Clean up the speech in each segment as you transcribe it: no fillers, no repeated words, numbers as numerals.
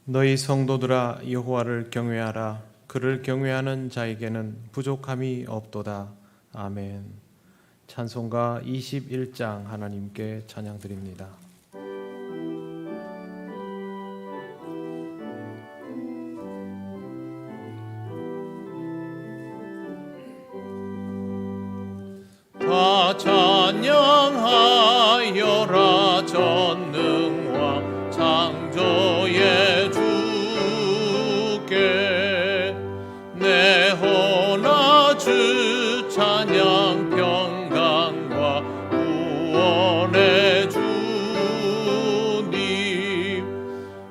너희 성도들아 여호와를 경외하라. 그를 경외하는 자에게는 부족함이 없도다. 아멘. 찬송가 21장 하나님께 찬양드립니다. 다 찬양하여라. 전능과 창조의 주께 내 혼아 주 찬양 평강과 구원의 주님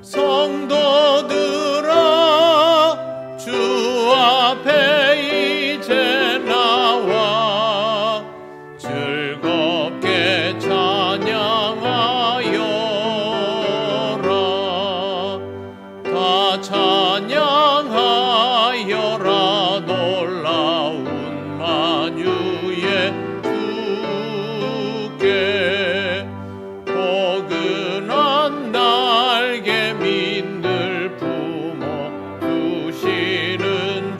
성도들아 주 앞에 이제 나와 즐겁게 찬양하여라. 다 찬양하여라. 놀라운 만유의 주께 포근한 날개 민들 품어 주시는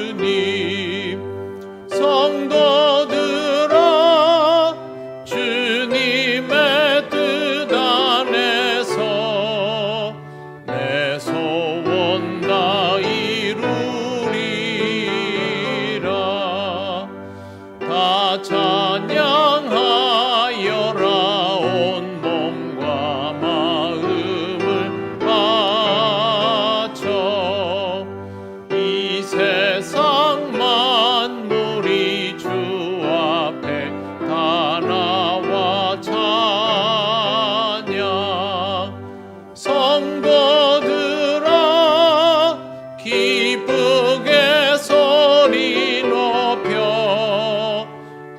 주님 성도들아 주님의 뜻 안에서 내 소원 다 이루리라. 다 찬양하여라. 온 몸과 마음을 바쳐 이 세상 만물이 주 앞에 다 나와 찬양 성도들아 기쁘게 소리 높여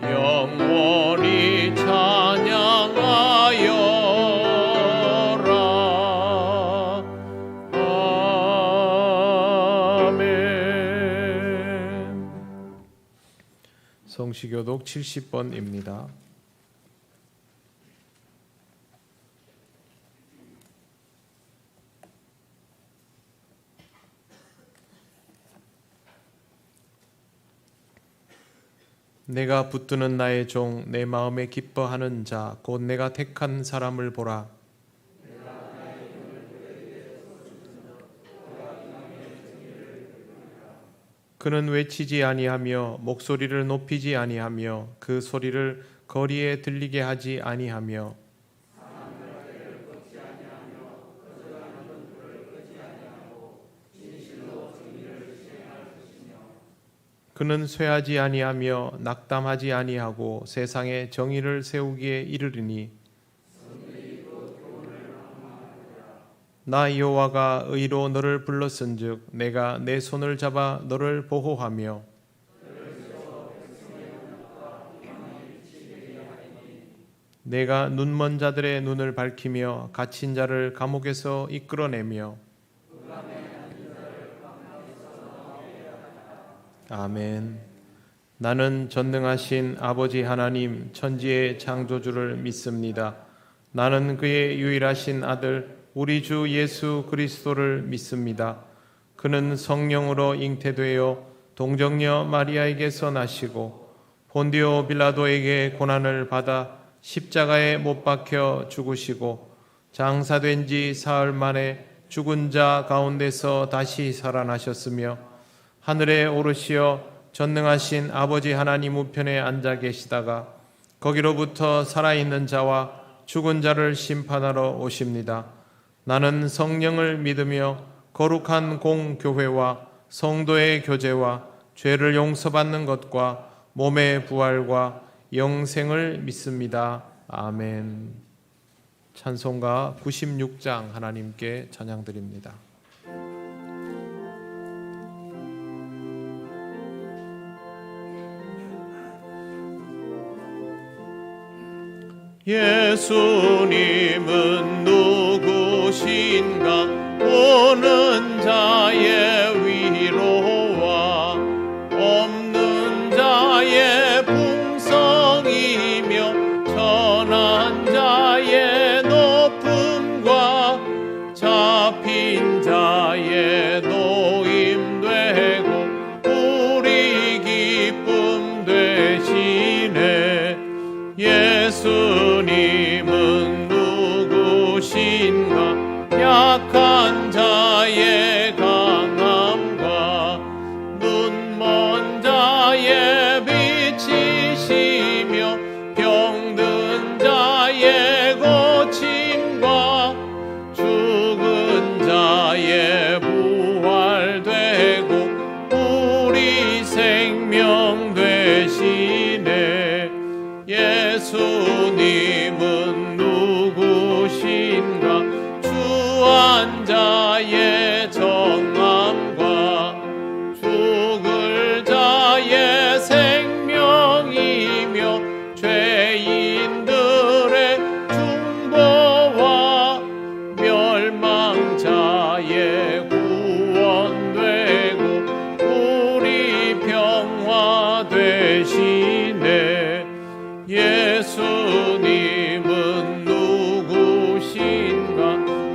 영원히 찬양하여라. 아멘. 성시교독 70번입니다. 내가 붙드는 나의 종, 내 마음에 기뻐하는 자, 곧 내가 택한 사람을 보라. 그는 외치지 아니하며 목소리를 높이지 아니하며 그 소리를 거리에 들리게 하지 아니하며 그는 쇠하지 아니하며 낙담하지 아니하고 세상에 정의를 세우기에 이르리니 나 여호와가 의로 너를 불렀은즉 내가 내 손을 잡아 너를 보호하며 내가 눈먼 자들의 눈을 밝히며 갇힌 자를 감옥에서 이끌어내며 아멘. 나는 전능하신 아버지 하나님 천지의 창조주를 믿습니다. 나는 그의 유일하신 아들 우리 주 예수 그리스도를 믿습니다. 그는 성령으로 잉태되어 동정녀 마리아에게서 나시고 본디오 빌라도에게 고난을 받아 십자가에 못 박혀 죽으시고 장사된 지 사흘 만에 죽은 자 가운데서 다시 살아나셨으며 하늘에 오르시어 전능하신 아버지 하나님 우편에 앉아 계시다가 거기로부터 살아있는 자와 죽은 자를 심판하러 오십니다. 나는 성령을 믿으며 거룩한 공교회와 성도의 교제와 죄를 용서받는 것과 몸의 부활과 영생을 믿습니다. 아멘. 찬송가 96장 하나님께 찬양드립니다. 예수님은 누구신가? 오는 자의 위로와 없는 자의 풍성이며 천한 자의 높음과 자 주가 되시네. 예수님은 누구신가?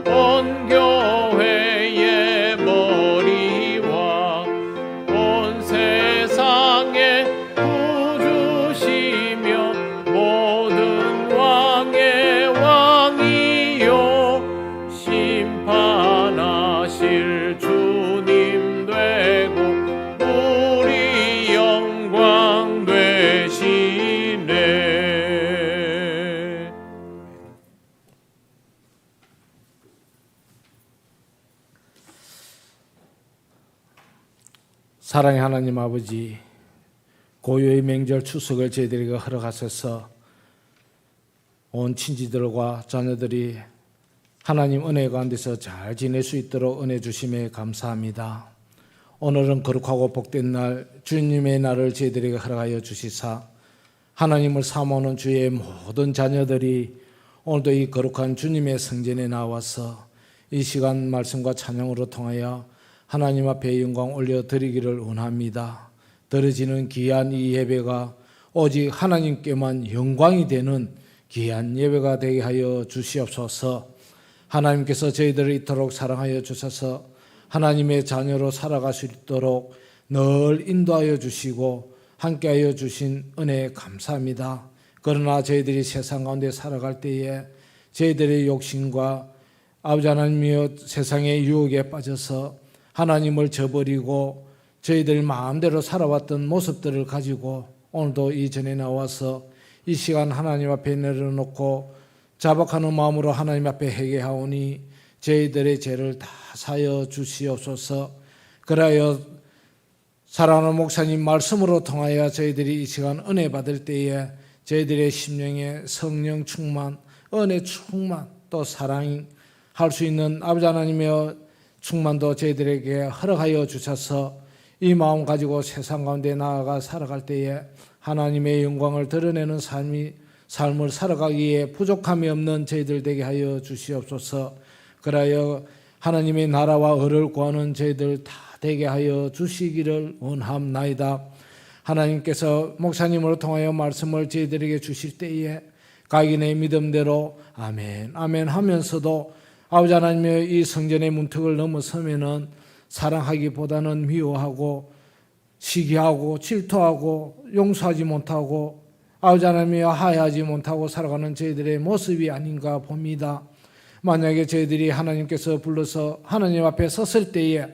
온 교회의 머리와 온 세상의 구주시며 모든 왕의 왕이요 심판하실 주님 되고 우리 영광 되시네. 사랑의 하나님 아버지, 고요의 명절 추석을 저희들에게 허락하셔서 온 친지들과 자녀들이 하나님 은혜 가운데서 잘 지낼 수 있도록 은혜 주심에 감사합니다. 오늘은 거룩하고 복된 날, 주님의 날을 저희들에게 허락하여 주시사 하나님을 사모하는 주의 모든 자녀들이 오늘도 이 거룩한 주님의 성전에 나와서 이 시간 말씀과 찬양으로 통하여 하나님 앞에 영광 올려드리기를 원합니다. 드려지는 귀한 이 예배가 오직 하나님께만 영광이 되는 귀한 예배가 되게 하여 주시옵소서. 하나님께서 저희들을 이토록 사랑하여 주셔서 하나님의 자녀로 살아갈 수 있도록 늘 인도하여 주시고 함께하여 주신 은혜 감사합니다. 그러나 저희들이 세상 가운데 살아갈 때에 저희들의 욕심과 아버지 하나님이여 세상의 유혹에 빠져서 하나님을 저버리고 저희들 마음대로 살아왔던 모습들을 가지고 오늘도 이 전에 나와서 이 시간 하나님 앞에 내려놓고 자박하는 마음으로 하나님 앞에 회개하오니 저희들의 죄를 다 사여 주시옵소서. 그리하여 사랑하는 목사님 말씀으로 통하여 저희들이 이 시간 은혜 받을 때에 저희들의 심령에 성령 충만, 은혜 충만, 또 사랑할 수 있는 아버지 하나님의 충만도 저희들에게 허락하여 주셔서 이 마음 가지고 세상 가운데 나아가 살아갈 때에 하나님의 영광을 드러내는 삶을 살아가기에 부족함이 없는 저희들 되게 하여 주시옵소서. 그리하여 하나님의 나라와 의를 구하는 저희들 다 되게 하여 주시기를 원합나이다. 하나님께서 목사님으로 통하여 말씀을 저희들에게 주실 때에 각인의 믿음대로 아멘 아멘 하면서도 아버지 하나님의 이 성전의 문턱을 넘어서면은 사랑하기보다는 미워하고 시기하고 질투하고 용서하지 못하고 아버지 하나님이 하야하지 못하고 살아가는 저희들의 모습이 아닌가 봅니다. 만약에 저희들이 하나님께서 불러서 하나님 앞에 섰을 때에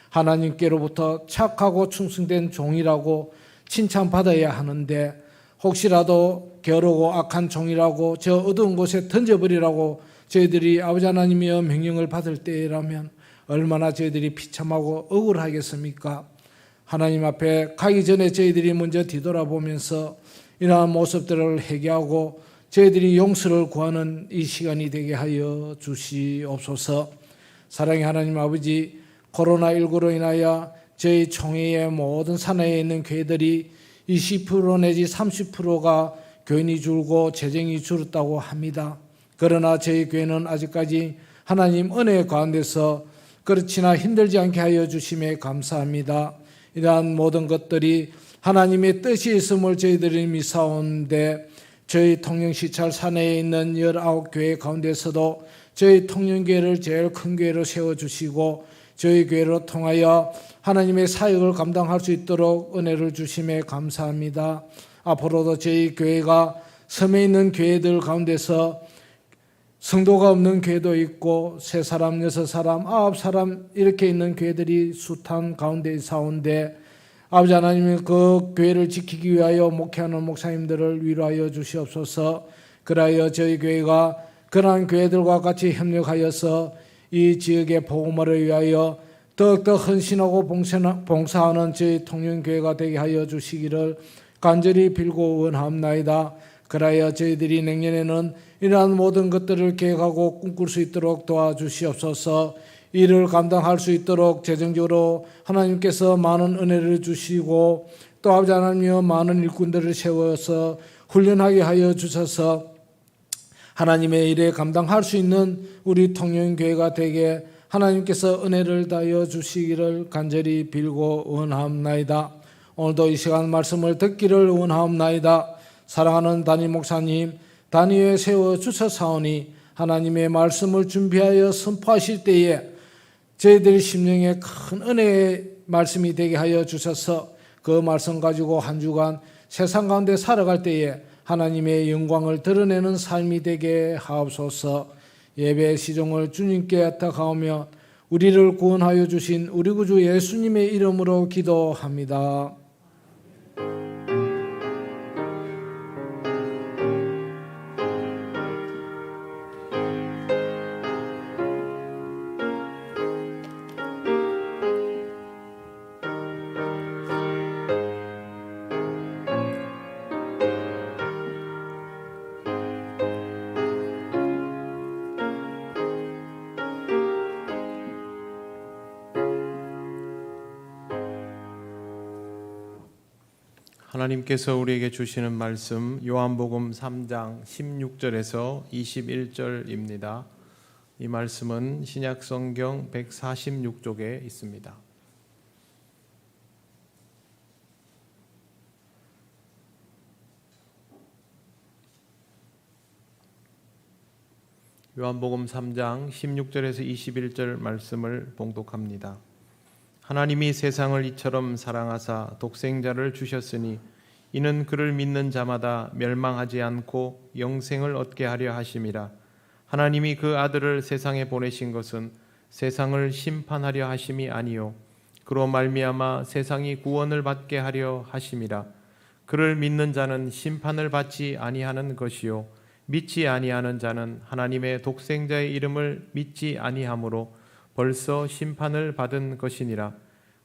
하나님께로부터 착하고 충성된 종이라고 칭찬받아야 하는데 혹시라도 게으르고 악한 종이라고 저 어두운 곳에 던져버리라고 저희들이 아버지 하나님의 명령을 받을 때라면 얼마나 저희들이 비참하고 억울하겠습니까? 하나님 앞에 가기 전에 저희들이 먼저 뒤돌아보면서 이러한 모습들을 회개하고 저희들이 용서를 구하는 이 시간이 되게 하여 주시옵소서. 사랑의 하나님 아버지, 코로나19로 인하여 저희 총회의 모든 산하에 있는 교회들이 20% 내지 30%가 교인이 줄고 재정이 줄었다고 합니다. 그러나 저희 교회는 아직까지 하나님 은혜 가운데서 그렇지나 힘들지 않게 하여 주심에 감사합니다. 이러한 모든 것들이 하나님의 뜻이 있음을 저희들이 믿사오는데 저희 통영시찰 산하에 있는 19교회 가운데서도 저희 통영교회를 제일 큰 교회로 세워주시고 저희 교회로 통하여 하나님의 사역을 감당할 수 있도록 은혜를 주심에 감사합니다. 앞으로도 저희 교회가 섬에 있는 교회들 가운데서 성도가 없는 교회도 있고 3사람, 6사람, 9사람 이렇게 있는 교회들이 숱한 가운데 있사온데 아버지 하나님 그 교회를 지키기 위하여 목회하는 목사님들을 위로하여 주시옵소서. 그리하여 저희 교회가 그러한 교회들과 같이 협력하여서 이 지역의 복음화를 위하여 더욱더 헌신하고 봉사하는 저희 통영교회가 되게 하여 주시기를 간절히 빌고 원합나이다. 그리하여 저희들이 내년에는 이러한 모든 것들을 계획하고 꿈꿀 수 있도록 도와주시옵소서. 이를 감당할 수 있도록 재정적으로 하나님께서 많은 은혜를 주시고 또 아버지 하나님이여 많은 일꾼들을 세워서 훈련하게 하여 주셔서 하나님의 일에 감당할 수 있는 우리 통영교회가 되게 하나님께서 은혜를 다하여 주시기를 간절히 빌고 원합나이다. 오늘도 이 시간 말씀을 듣기를 원하옵나이다. 사랑하는 담임 목사님, 단위에 세워주셨사오니 하나님의 말씀을 준비하여 선포하실 때에 저희들 심령에 큰 은혜의 말씀이 되게 하여 주셔서 그 말씀 가지고 한 주간 세상 가운데 살아갈 때에 하나님의 영광을 드러내는 삶이 되게 하옵소서. 예배 시종을 주님께 애탁하오며 우리를 구원하여 주신 우리 구주 예수님의 이름으로 기도합니다. 하나님께서 우리에게 주시는 말씀 요한복음 3장 16절에서 21절입니다. 이 말씀은 신약성경 146쪽에 있습니다. 요한복음 3장 16절에서 21절 말씀을 봉독합니다. 하나님이 세상을 이처럼 사랑하사 독생자를 주셨으니 이는 그를 믿는 자마다 멸망하지 않고 영생을 얻게 하려 하심이라. 하나님이 그 아들을 세상에 보내신 것은 세상을 심판하려 하심이 아니요 그로 말미암아 세상이 구원을 받게 하려 하심이라. 그를 믿는 자는 심판을 받지 아니하는 것이요 믿지 아니하는 자는 하나님의 독생자의 이름을 믿지 아니하므로 벌써 심판을 받은 것이니라.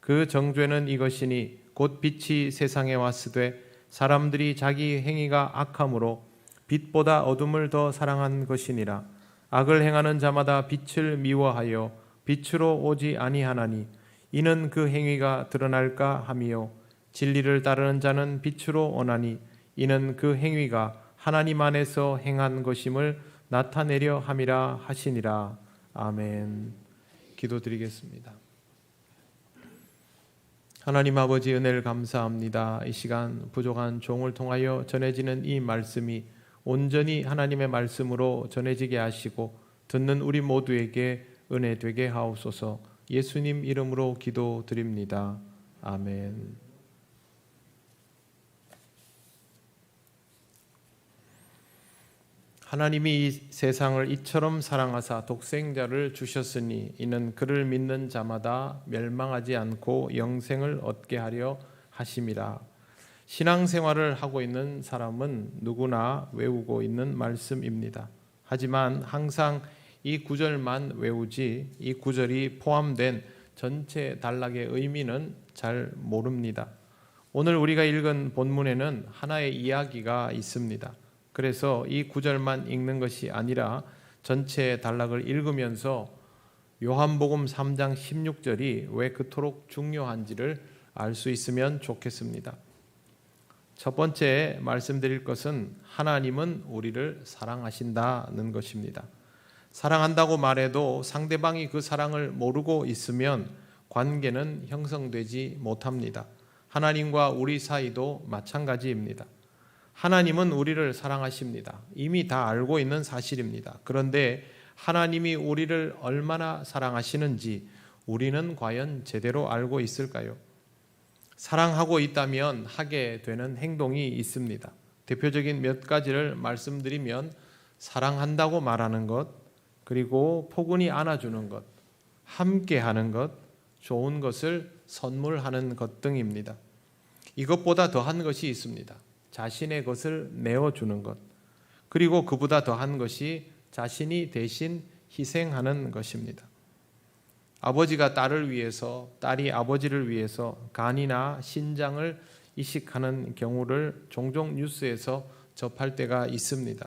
그 정죄는 이것이니 곧 빛이 세상에 왔으되 사람들이 자기 행위가 악함으로 빛보다 어둠을 더 사랑한 것이니라. 악을 행하는 자마다 빛을 미워하여 빛으로 오지 아니하나니 이는 그 행위가 드러날까 함이요 진리를 따르는 자는 빛으로 오나니 이는 그 행위가 하나님 안에서 행한 것임을 나타내려 함이라 하시니라. 아멘. 기도드리겠습니다. 하나님 아버지 은혜를 감사합니다. 이 시간 부족한 종을 통하여 전해지는 이 말씀이 온전히 하나님의 말씀으로 전해지게 하시고 듣는 우리 모두에게 은혜 되게 하옵소서. 예수님 이름으로 기도드립니다. 아멘. 하나님이 이 세상을 이처럼 사랑하사 독생자를 주셨으니 이는 그를 믿는 자마다 멸망하지 않고 영생을 얻게 하려 하심이라. 신앙생활을 하고 있는 사람은 누구나 외우고 있는 말씀입니다. 하지만 항상 이 구절만 외우지 이 구절이 포함된 전체 단락의 의미는 잘 모릅니다. 오늘 우리가 읽은 본문에는 하나의 이야기가 있습니다. 그래서 이 구절만 읽는 것이 아니라 전체 단락을 읽으면서 요한복음 3장 16절이 왜 그토록 중요한지를 알 수 있으면 좋겠습니다. 첫 번째 말씀드릴 것은 하나님은 우리를 사랑하신다는 것입니다. 사랑한다고 말해도 상대방이 그 사랑을 모르고 있으면 관계는 형성되지 못합니다. 하나님과 우리 사이도 마찬가지입니다. 하나님은 우리를 사랑하십니다. 이미 다 알고 있는 사실입니다. 그런데 하나님이 우리를 얼마나 사랑하시는지 우리는 과연 제대로 알고 있을까요? 사랑하고 있다면 하게 되는 행동이 있습니다. 대표적인 몇 가지를 말씀드리면 사랑한다고 말하는 것, 그리고 포근히 안아주는 것, 함께하는 것, 좋은 것을 선물하는 것 등입니다. 이것보다 더한 것이 있습니다. 자신의 것을 내어주는 것, 그리고 그보다 더한 것이 자신이 대신 희생하는 것입니다. 아버지가 딸을 위해서, 딸이 아버지를 위해서 간이나 신장을 이식하는 경우를 종종 뉴스에서 접할 때가 있습니다.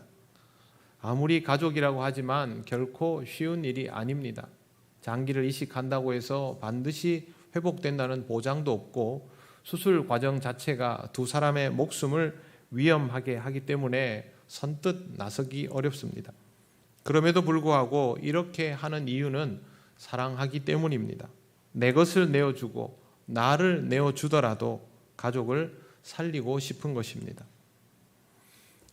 아무리 가족이라고 하지만 결코 쉬운 일이 아닙니다. 장기를 이식한다고 해서 반드시 회복된다는 보장도 없고 수술 과정 자체가 두 사람의 목숨을 위험하게 하기 때문에 선뜻 나서기 어렵습니다. 그럼에도 불구하고 이렇게 하는 이유는 사랑하기 때문입니다. 내 것을 내어주고 나를 내어주더라도 가족을 살리고 싶은 것입니다.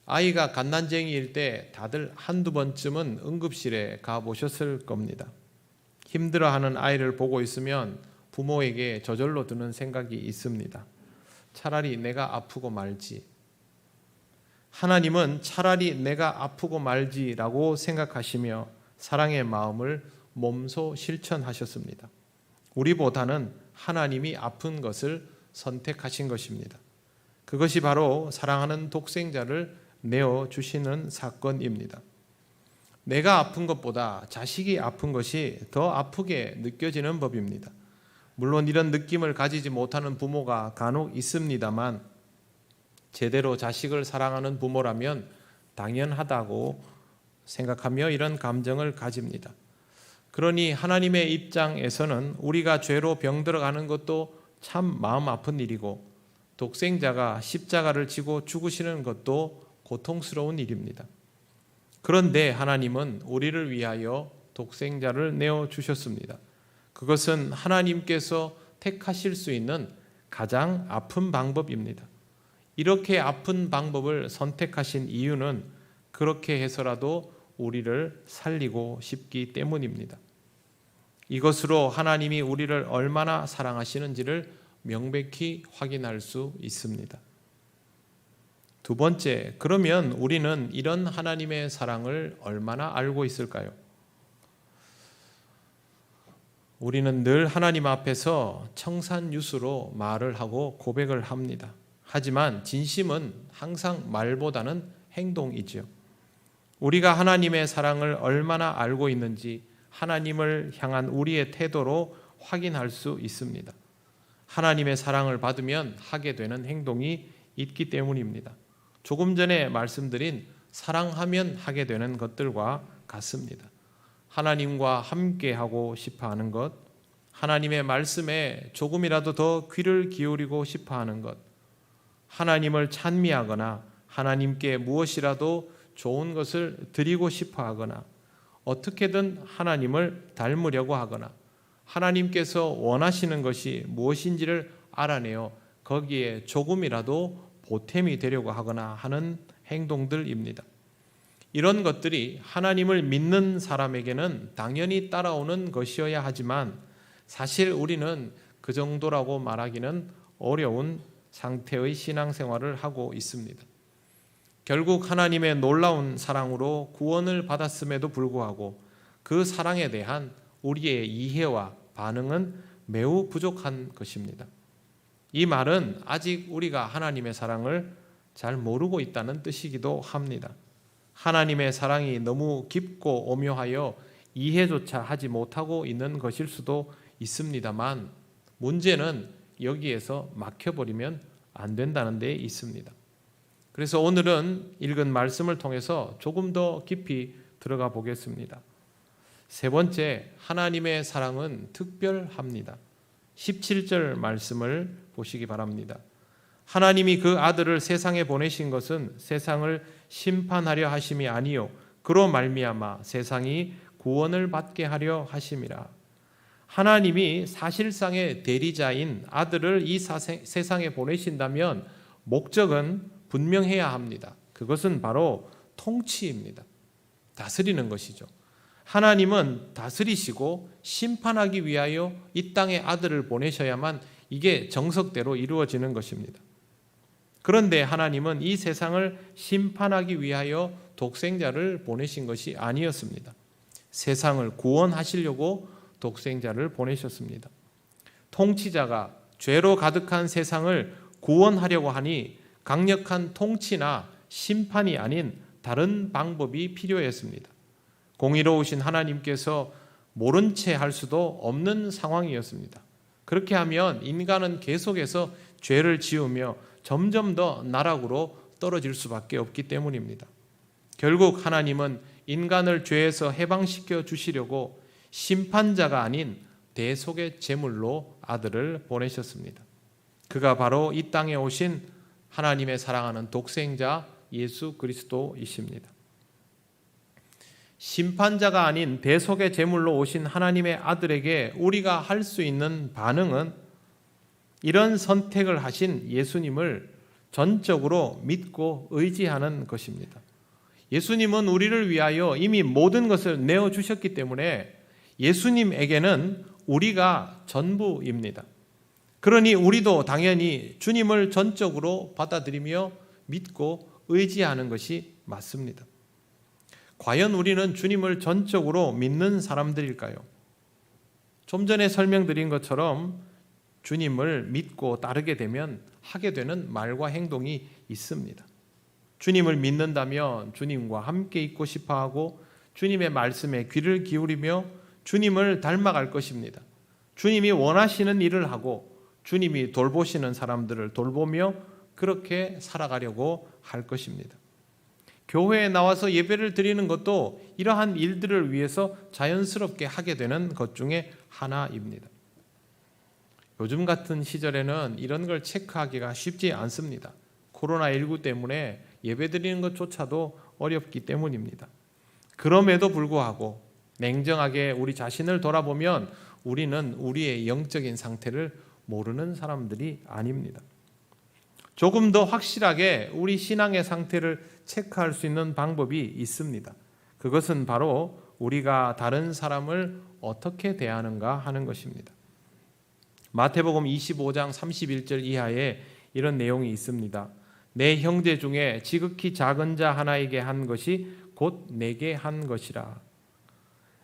아이가 갓난쟁이일 때 다들 한두 번쯤은 응급실에 가보셨을 겁니다. 힘들어하는 아이를 보고 있으면 부모에게 저절로 드는 생각이 있습니다. 차라리 내가 아프고 말지. 하나님은 차라리 내가 아프고 말지라고 생각하시며 사랑의 마음을 몸소 실천하셨습니다. 우리보다는 하나님이 아픈 것을 선택하신 것입니다. 그것이 바로 사랑하는 독생자를 내어주시는 사건입니다. 내가 아픈 것보다 자식이 아픈 것이 더 아프게 느껴지는 법입니다. 물론 이런 느낌을 가지지 못하는 부모가 간혹 있습니다만 제대로 자식을 사랑하는 부모라면 당연하다고 생각하며 이런 감정을 가집니다. 그러니 하나님의 입장에서는 우리가 죄로 병들어가는 것도 참 마음 아픈 일이고 독생자가 십자가를 지고 죽으시는 것도 고통스러운 일입니다. 그런데 하나님은 우리를 위하여 독생자를 내어주셨습니다. 그것은 하나님께서 택하실 수 있는 가장 아픈 방법입니다. 이렇게 아픈 방법을 선택하신 이유는 그렇게 해서라도 우리를 살리고 싶기 때문입니다. 이것으로 하나님이 우리를 얼마나 사랑하시는지를 명백히 확인할 수 있습니다. 두 번째, 그러면 우리는 이런 하나님의 사랑을 얼마나 알고 있을까요? 우리는 늘 하나님 앞에서 청산유수로 말을 하고 고백을 합니다. 하지만 진심은 항상 말보다는 행동이지요. 우리가 하나님의 사랑을 얼마나 알고 있는지 하나님을 향한 우리의 태도로 확인할 수 있습니다. 하나님의 사랑을 받으면 하게 되는 행동이 있기 때문입니다. 조금 전에 말씀드린 사랑하면 하게 되는 것들과 같습니다. 하나님과 함께하고 싶어하는 것, 하나님의 말씀에 조금이라도 더 귀를 기울이고 싶어하는 것, 하나님을 찬미하거나 하나님께 무엇이라도 좋은 것을 드리고 싶어하거나 어떻게든 하나님을 닮으려고 하거나 하나님께서 원하시는 것이 무엇인지를 알아내어 거기에 조금이라도 보탬이 되려고 하거나 하는 행동들입니다. 이런 것들이 하나님을 믿는 사람에게는 당연히 따라오는 것이어야 하지만 사실 우리는 그 정도라고 말하기는 어려운 상태의 신앙생활을 하고 있습니다. 결국 하나님의 놀라운 사랑으로 구원을 받았음에도 불구하고 그 사랑에 대한 우리의 이해와 반응은 매우 부족한 것입니다. 이 말은 아직 우리가 하나님의 사랑을 잘 모르고 있다는 뜻이기도 합니다. 하나님의 사랑이 너무 깊고 오묘하여 이해조차 하지 못하고 있는 것일 수도 있습니다만 문제는 여기에서 막혀버리면 안 된다는 데 있습니다. 그래서 오늘은 읽은 말씀을 통해서 조금 더 깊이 들어가 보겠습니다. 세 번째, 하나님의 사랑은 특별합니다. 17절 말씀을 보시기 바랍니다. 하나님이 그 아들을 세상에 보내신 것은 세상을 심판하려 하심이 아니요 그로 말미암아 세상이 구원을 받게 하려 하심이라. 하나님이 사실상의 대리자인 아들을 이 세상에 보내신다면 목적은 분명해야 합니다. 그것은 바로 통치입니다. 다스리는 것이죠. 하나님은 다스리시고 심판하기 위하여 이 땅에 아들을 보내셔야만 이게 정석대로 이루어지는 것입니다. 그런데 하나님은 이 세상을 심판하기 위하여 독생자를 보내신 것이 아니었습니다. 세상을 구원하시려고 독생자를 보내셨습니다. 통치자가 죄로 가득한 세상을 구원하려고 하니 강력한 통치나 심판이 아닌 다른 방법이 필요했습니다. 공의로우신 하나님께서 모른 채 할 수도 없는 상황이었습니다. 그렇게 하면 인간은 계속해서 죄를 지으며 점점 더 나락으로 떨어질 수밖에 없기 때문입니다. 결국 하나님은 인간을 죄에서 해방시켜 주시려고 심판자가 아닌 대속의 제물로 아들을 보내셨습니다. 그가 바로 이 땅에 오신 하나님의 사랑하는 독생자 예수 그리스도이십니다. 심판자가 아닌 대속의 제물로 오신 하나님의 아들에게 우리가 할 수 있는 반응은 이런 선택을 하신 예수님을 전적으로 믿고 의지하는 것입니다. 예수님은 우리를 위하여 이미 모든 것을 내어주셨기 때문에 예수님에게는 우리가 전부입니다. 그러니 우리도 당연히 주님을 전적으로 받아들이며 믿고 의지하는 것이 맞습니다. 과연 우리는 주님을 전적으로 믿는 사람들일까요? 좀 전에 설명드린 것처럼 주님을 믿고 따르게 되면 하게 되는 말과 행동이 있습니다. 주님을 믿는다면 주님과 함께 있고 싶어하고 주님의 말씀에 귀를 기울이며 주님을 닮아갈 것입니다. 주님이 원하시는 일을 하고 주님이 돌보시는 사람들을 돌보며 그렇게 살아가려고 할 것입니다. 교회에 나와서 예배를 드리는 것도 이러한 일들을 위해서 자연스럽게 하게 되는 것 중에 하나입니다. 요즘 같은 시절에는 이런 걸 체크하기가 쉽지 않습니다. 코로나19 때문에 예배 드리는 것조차도 어렵기 때문입니다. 그럼에도 불구하고 냉정하게 우리 자신을 돌아보면 우리는 우리의 영적인 상태를 모르는 사람들이 아닙니다. 조금 더 확실하게 우리 신앙의 상태를 체크할 수 있는 방법이 있습니다. 그것은 바로 우리가 다른 사람을 어떻게 대하는가 하는 것입니다. 마태복음 25장 31절 이하에 이런 내용이 있습니다. 내 형제 중에 지극히 작은 자 하나에게 한 것이 곧 내게 한 것이라.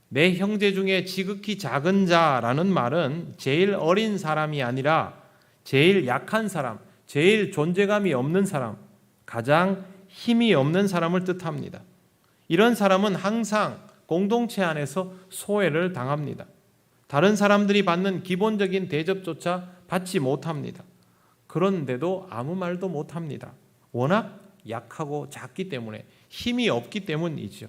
내 형제 중에 지극히 작은 자라는 말은 제일 어린 사람이 아니라 제일 약한 사람, 제일 존재감이 없는 사람, 가장 힘이 없는 사람을 뜻합니다. 이런 사람은 항상 공동체 안에서 소외를 당합니다. 다른 사람들이 받는 기본적인 대접조차 받지 못합니다. 그런데도 아무 말도 못합니다. 워낙 약하고 작기 때문에, 힘이 없기 때문이죠.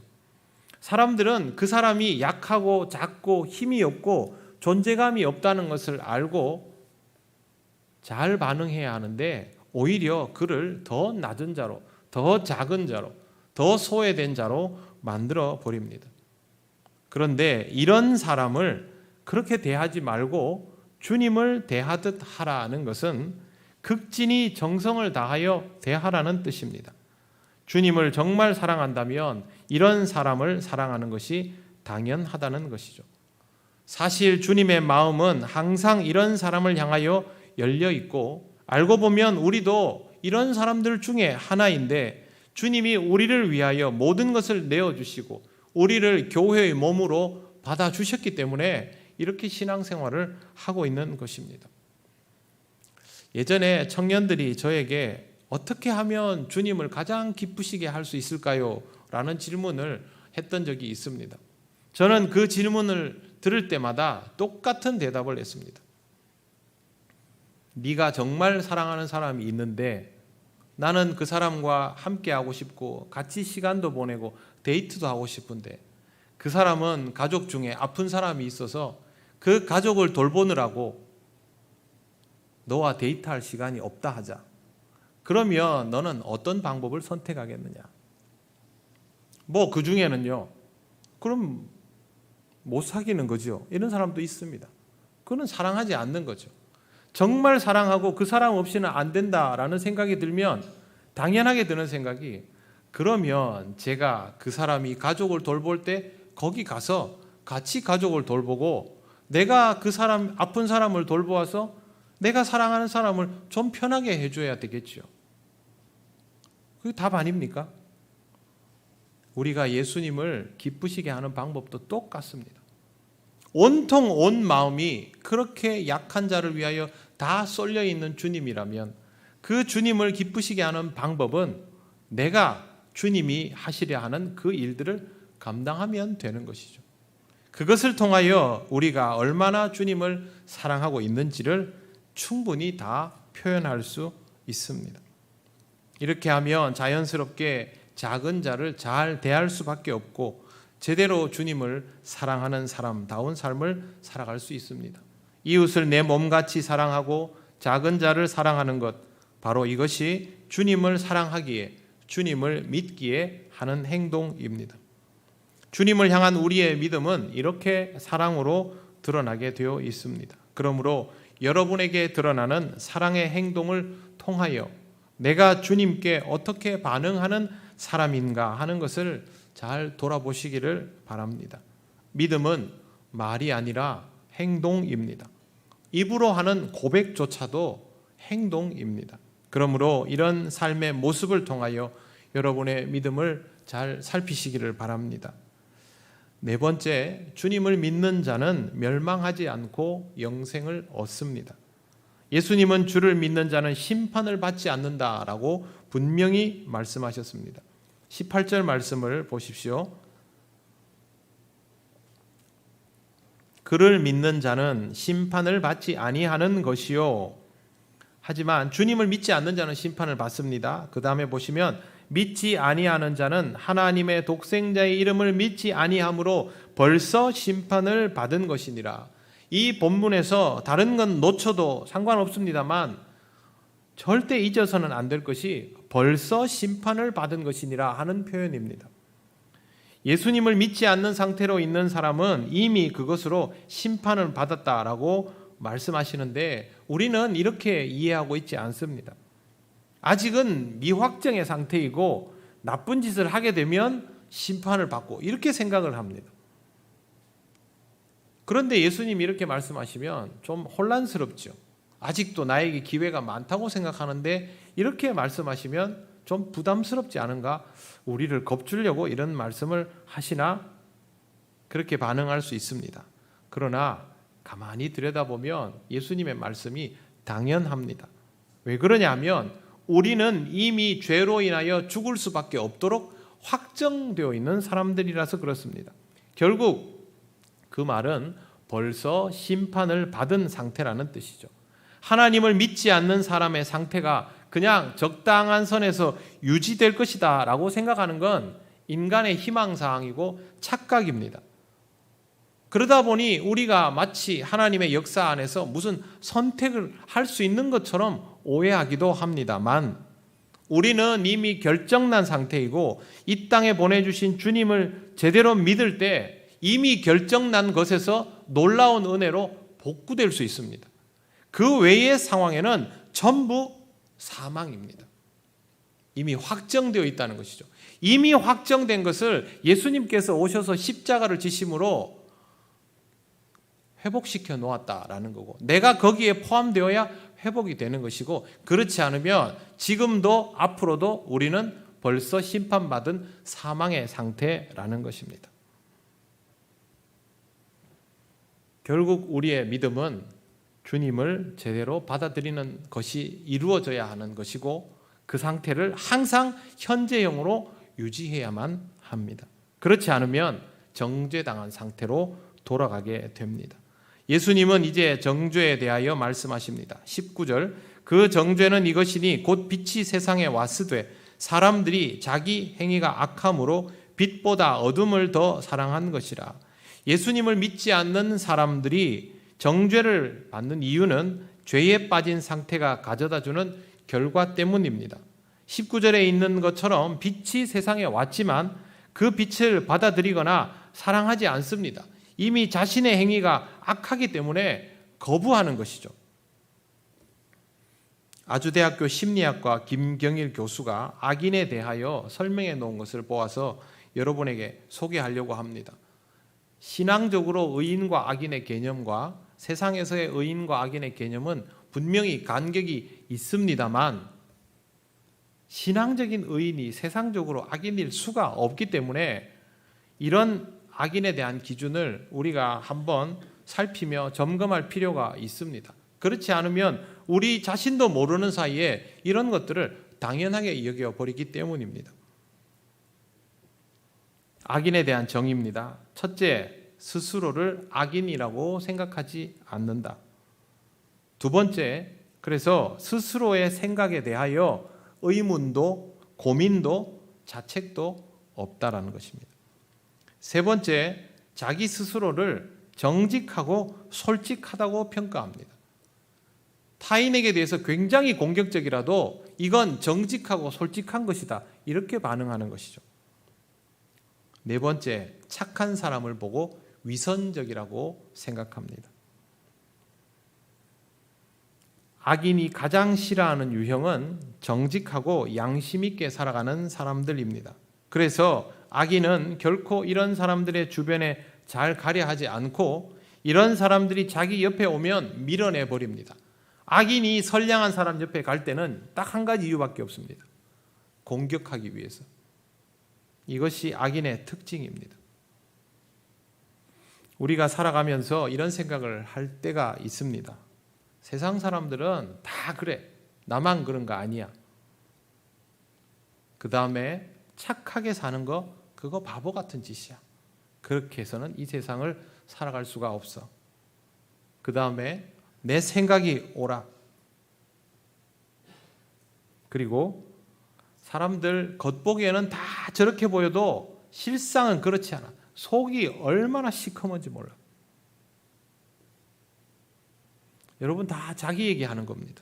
사람들은 그 사람이 약하고 작고 힘이 없고 존재감이 없다는 것을 알고 잘 반응해야 하는데 오히려 그를 더 낮은 자로, 더 작은 자로, 더 소외된 자로 만들어 버립니다. 그런데 이런 사람을 그렇게 대하지 말고 주님을 대하듯 하라는 것은 극진히 정성을 다하여 대하라는 뜻입니다. 주님을 정말 사랑한다면 이런 사람을 사랑하는 것이 당연하다는 것이죠. 사실 주님의 마음은 항상 이런 사람을 향하여 열려 있고 알고 보면 우리도 이런 사람들 중에 하나인데 주님이 우리를 위하여 모든 것을 내어주시고 우리를 교회의 몸으로 받아주셨기 때문에 이렇게 신앙생활을 하고 있는 것입니다. 예전에 청년들이 저에게 어떻게 하면 주님을 가장 기쁘시게 할 수 있을까요? 라는 질문을 했던 적이 있습니다. 저는 그 질문을 들을 때마다 똑같은 대답을 했습니다. 네가 정말 사랑하는 사람이 있는데 나는 그 사람과 함께 하고 싶고 같이 시간도 보내고 데이트도 하고 싶은데 그 사람은 가족 중에 아픈 사람이 있어서 그 가족을 돌보느라고 너와 데이트할 시간이 없다 하자. 그러면 너는 어떤 방법을 선택하겠느냐? 뭐 그 중에는요. 그럼 못 사귀는 거죠. 이런 사람도 있습니다. 그거는 사랑하지 않는 거죠. 정말 사랑하고 그 사람 없이는 안 된다라는 생각이 들면 당연하게 드는 생각이 그러면 제가 그 사람이 가족을 돌볼 때 거기 가서 같이 가족을 돌보고 내가 그 사람 아픈 사람을 돌보아서 내가 사랑하는 사람을 좀 편하게 해줘야 되겠죠. 그게 답 아닙니까? 우리가 예수님을 기쁘시게 하는 방법도 똑같습니다. 온통 온 마음이 그렇게 약한 자를 위하여 다 쏠려 있는 주님이라면 그 주님을 기쁘시게 하는 방법은 내가 주님이 하시려 하는 그 일들을 감당하면 되는 것이죠. 그것을 통하여 우리가 얼마나 주님을 사랑하고 있는지를 충분히 다 표현할 수 있습니다. 이렇게 하면 자연스럽게 작은 자를 잘 대할 수밖에 없고 제대로 주님을 사랑하는 사람다운 삶을 살아갈 수 있습니다. 이웃을 내 몸같이 사랑하고 작은 자를 사랑하는 것, 바로 이것이 주님을 사랑하기에, 주님을 믿기에 하는 행동입니다. 주님을 향한 우리의 믿음은 이렇게 사랑으로 드러나게 되어 있습니다. 그러므로 여러분에게 드러나는 사랑의 행동을 통하여 내가 주님께 어떻게 반응하는 사람인가 하는 것을 잘 돌아보시기를 바랍니다. 믿음은 말이 아니라 행동입니다. 입으로 하는 고백조차도 행동입니다. 그러므로 이런 삶의 모습을 통하여 여러분의 믿음을 잘 살피시기를 바랍니다. 네 번째, 주님을 믿는 자는 멸망하지 않고 영생을 얻습니다. 예수님은 주를 믿는 자는 심판을 받지 않는다라고 분명히 말씀하셨습니다. 18절 말씀을 보십시오. 그를 믿는 자는 심판을 받지 아니하는 것이요. 하지만 주님을 믿지 않는 자는 심판을 받습니다. 그 다음에 보시면 믿지 아니하는 자는 하나님의 독생자의 이름을 믿지 아니함으로 벌써 심판을 받은 것이니라. 이 본문에서 다른 건 놓쳐도 상관없습니다만 절대 잊어서는 안 될 것이 벌써 심판을 받은 것이니라 하는 표현입니다. 예수님을 믿지 않는 상태로 있는 사람은 이미 그것으로 심판을 받았다라고 말씀하시는데 우리는 이렇게 이해하고 있지 않습니다. 아직은 미확정의 상태이고 나쁜 짓을 하게 되면 심판을 받고 이렇게 생각을 합니다. 그런데 예수님이 이렇게 말씀하시면 좀 혼란스럽죠. 아직도 나에게 기회가 많다고 생각하는데 이렇게 말씀하시면 좀 부담스럽지 않은가? 우리를 겁주려고 이런 말씀을 하시나? 그렇게 반응할 수 있습니다. 그러나 가만히 들여다보면 예수님의 말씀이 당연합니다. 왜 그러냐면 우리는 이미 죄로 인하여 죽을 수밖에 없도록 확정되어 있는 사람들이라서 그렇습니다. 결국 그 말은 벌써 심판을 받은 상태라는 뜻이죠. 하나님을 믿지 않는 사람의 상태가 그냥 적당한 선에서 유지될 것이다 라고 생각하는 건 인간의 희망사항이고 착각입니다. 그러다 보니 우리가 마치 하나님의 역사 안에서 무슨 선택을 할 수 있는 것처럼 오해하기도 합니다만 우리는 이미 결정난 상태이고 이 땅에 보내주신 주님을 제대로 믿을 때 이미 결정난 것에서 놀라운 은혜로 복구될 수 있습니다. 그 외의 상황에는 전부 사망입니다. 이미 확정되어 있다는 것이죠. 이미 확정된 것을 예수님께서 오셔서 십자가를 지심으로 회복시켜 놓았다라는 거고 내가 거기에 포함되어야 회복이 되는 것이고 그렇지 않으면 지금도 앞으로도 우리는 벌써 심판받은 사망의 상태라는 것입니다. 결국 우리의 믿음은 주님을 제대로 받아들이는 것이 이루어져야 하는 것이고 그 상태를 항상 현재형으로 유지해야만 합니다. 그렇지 않으면 정죄당한 상태로 돌아가게 됩니다. 예수님은 이제 정죄에 대하여 말씀하십니다. 19절 그 정죄는 이것이니 곧 빛이 세상에 왔으되 사람들이 자기 행위가 악함으로 빛보다 어둠을 더 사랑한 것이라. 예수님을 믿지 않는 사람들이 정죄를 받는 이유는 죄에 빠진 상태가 가져다주는 결과 때문입니다. 19절에 있는 것처럼 빛이 세상에 왔지만 그 빛을 받아들이거나 사랑하지 않습니다. 이미 자신의 행위가 악하기 때문에 거부하는 것이죠. 아주대학교 심리학과 김경일 교수가 악인에 대하여 설명해 놓은 것을 보아서 여러분에게 소개하려고 합니다. 신앙적으로 의인과 악인의 개념과 세상에서의 의인과 악인의 개념은 분명히 간격이 있습니다만 신앙적인 의인이 세상적으로 악인일 수가 없기 때문에 이런 악인에 대한 기준을 우리가 한번 살피며 점검할 필요가 있습니다. 그렇지 않으면 우리 자신도 모르는 사이에 이런 것들을 당연하게 여겨버리기 때문입니다. 악인에 대한 정의입니다. 첫째, 스스로를 악인이라고 생각하지 않는다. 두 번째, 그래서 스스로의 생각에 대하여 의문도 고민도 자책도 없다라는 것입니다. 세 번째, 자기 스스로를 정직하고 솔직하다고 평가합니다. 타인에게 대해서 굉장히 공격적이라도 이건 정직하고 솔직한 것이다. 이렇게 반응하는 것이죠. 네 번째, 착한 사람을 보고 위선적이라고 생각합니다. 악인이 가장 싫어하는 유형은 정직하고 양심 있게 살아가는 사람들입니다. 그래서 악인은 결코 이런 사람들의 주변에 잘 가려 하지 않고 이런 사람들이 자기 옆에 오면 밀어내 버립니다. 악인이 선량한 사람 옆에 갈 때는 딱 한 가지 이유밖에 없습니다. 공격하기 위해서. 이것이 악인의 특징입니다. 우리가 살아가면서 이런 생각을 할 때가 있습니다. 세상 사람들은 다 그래. 나만 그런 거 아니야. 그 다음에 착하게 사는 거 그거 바보 같은 짓이야. 그렇게 해서는 이 세상을 살아갈 수가 없어. 그 다음에 내 생각이 옳아. 그리고 사람들 겉보기에는 다 저렇게 보여도 실상은 그렇지 않아. 속이 얼마나 시커먼지 몰라. 여러분 다 자기 얘기하는 겁니다.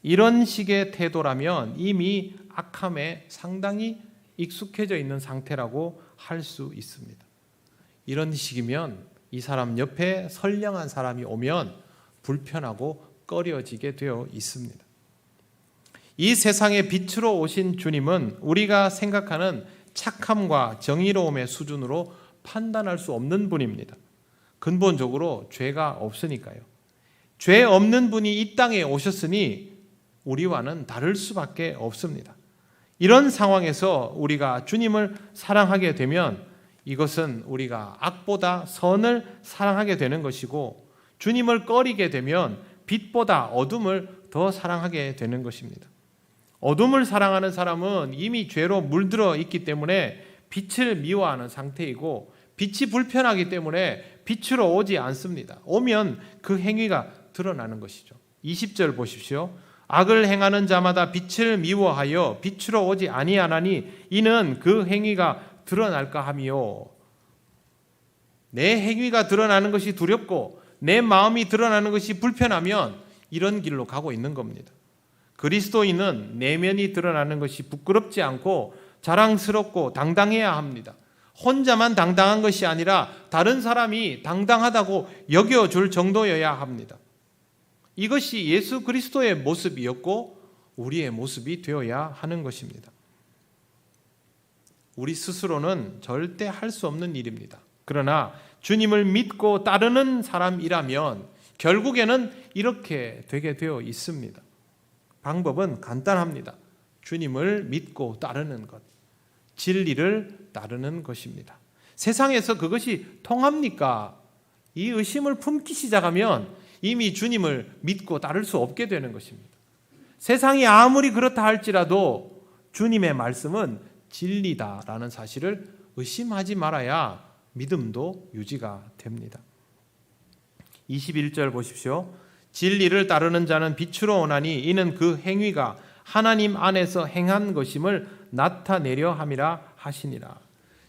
이런 식의 태도라면 이미 악함에 상당히 익숙해져 있는 상태라고 할 수 있습니다. 이런 식이면 이 사람 옆에 선량한 사람이 오면 불편하고 꺼려지게 되어 있습니다. 이 세상의 빛으로 오신 주님은 우리가 생각하는 착함과 정의로움의 수준으로 판단할 수 없는 분입니다. 근본적으로 죄가 없으니까요. 죄 없는 분이 이 땅에 오셨으니 우리와는 다를 수밖에 없습니다. 이런 상황에서 우리가 주님을 사랑하게 되면 이것은 우리가 악보다 선을 사랑하게 되는 것이고 주님을 꺼리게 되면 빛보다 어둠을 더 사랑하게 되는 것입니다. 어둠을 사랑하는 사람은 이미 죄로 물들어 있기 때문에 빛을 미워하는 상태이고 빛이 불편하기 때문에 빛으로 오지 않습니다. 오면 그 행위가 드러나는 것이죠. 20절 보십시오. 악을 행하는 자마다 빛을 미워하여 빛으로 오지 아니하나니 이는 그 행위가 드러날까 함이요. 내 행위가 드러나는 것이 두렵고 내 마음이 드러나는 것이 불편하면 이런 길로 가고 있는 겁니다. 그리스도인은 내면이 드러나는 것이 부끄럽지 않고 자랑스럽고 당당해야 합니다. 혼자만 당당한 것이 아니라 다른 사람이 당당하다고 여겨줄 정도여야 합니다. 이것이 예수 그리스도의 모습이었고 우리의 모습이 되어야 하는 것입니다. 우리 스스로는 절대 할 수 없는 일입니다. 그러나 주님을 믿고 따르는 사람이라면 결국에는 이렇게 되게 되어 있습니다. 방법은 간단합니다. 주님을 믿고 따르는 것, 진리를 따르는 것입니다. 세상에서 그것이 통합니까? 이 의심을 품기 시작하면 이미 주님을 믿고 따를 수 없게 되는 것입니다. 세상이 아무리 그렇다 할지라도 주님의 말씀은 진리다라는 사실을 의심하지 말아야 믿음도 유지가 됩니다. 21절 보십시오. 진리를 따르는 자는 빛으로 오나니 이는 그 행위가 하나님 안에서 행한 것임을 나타내려 함이라 하시니라.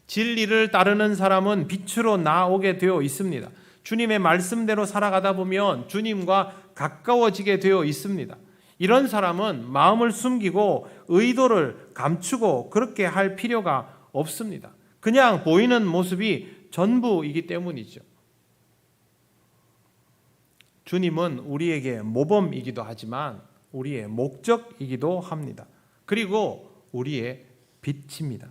진리를 따르는 사람은 빛으로 나오게 되어 있습니다. 주님의 말씀대로 살아가다 보면 주님과 가까워지게 되어 있습니다. 이런 사람은 마음을 숨기고 의도를 감추고 그렇게 할 필요가 없습니다. 그냥 보이는 모습이 전부이기 때문이죠. 주님은 우리에게 모범이기도 하지만 우리의 목적이기도 합니다. 그리고 우리의 빛입니다.